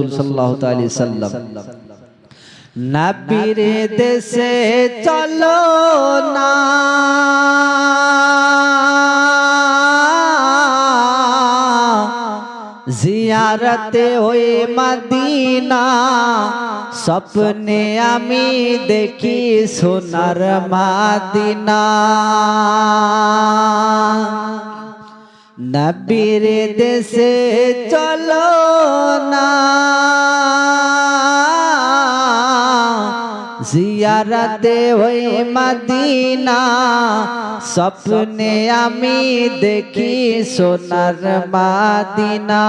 সাল্লাল্লাহু তাআলা সাল্লাম নবীর দেশে চলো না জিয়ারতে ওই মদিনা স্বপ্নে আমি দেখি সোনার মদিনা নবীর দেশে চলো না জিয়ারতে ওই মদিনা স্বপ্নে আমি দেখি সোনার মদিনা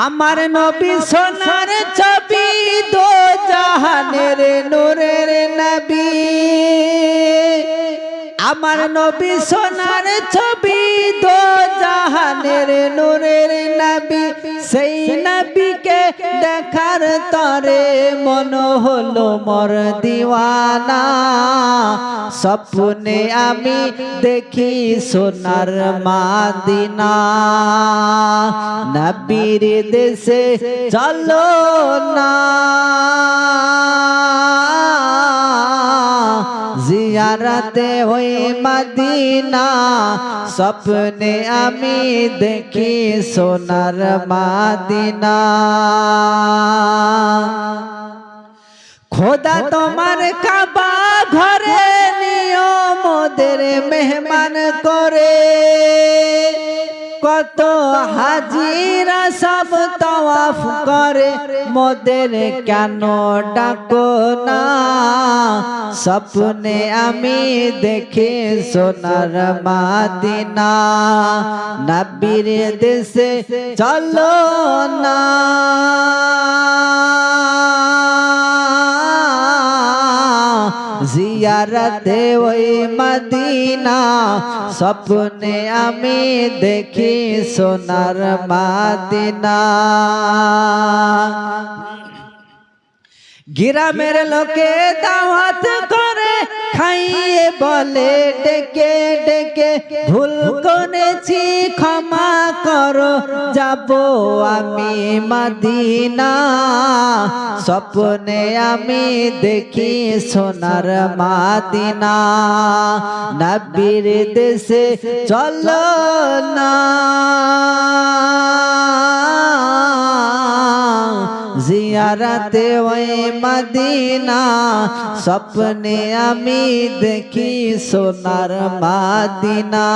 আমার নবী সোনার ছবি দো জাহানের নূরের নবী আমার নবী সোনার ছবি দো জাহানের নূরের নবী সেই নবীকে দেখার তরে মন হলো মোর দিওয়ানা স্বপ্নে আমি দেখি সোনার মদিনা নবীর দেশে চলো না জিয়ারতে ওই মদিনা স্বপ্নে আমি দেখি সোনার মদিনা খোদা তোমার কাবা ঘরে নিও মোদের মেহমান করে কত হাজিরা সব তওয়াফ করে মোদের কেন ডাকো না স্বপ্নে আমি দেখি সোনার মদিনা নবীর দেশে চলো না জিয়ারতে ওই মদিনা স্বপ্নে আমি দেখি সোনার মদিনা গ্রামের লোকে দাওয়াত করে খাইয়ে বলে ডেকে ডেকে ভুল করেছি ক্ষমা করো যাব আমি মদিনা স্বপ্নে আমি দেখি সোনার মদিনা নবীর দেশে চলো না জিয়ারতে ওই মদিনা স্বপ্নে আমি দেখি সোনার মদিনা।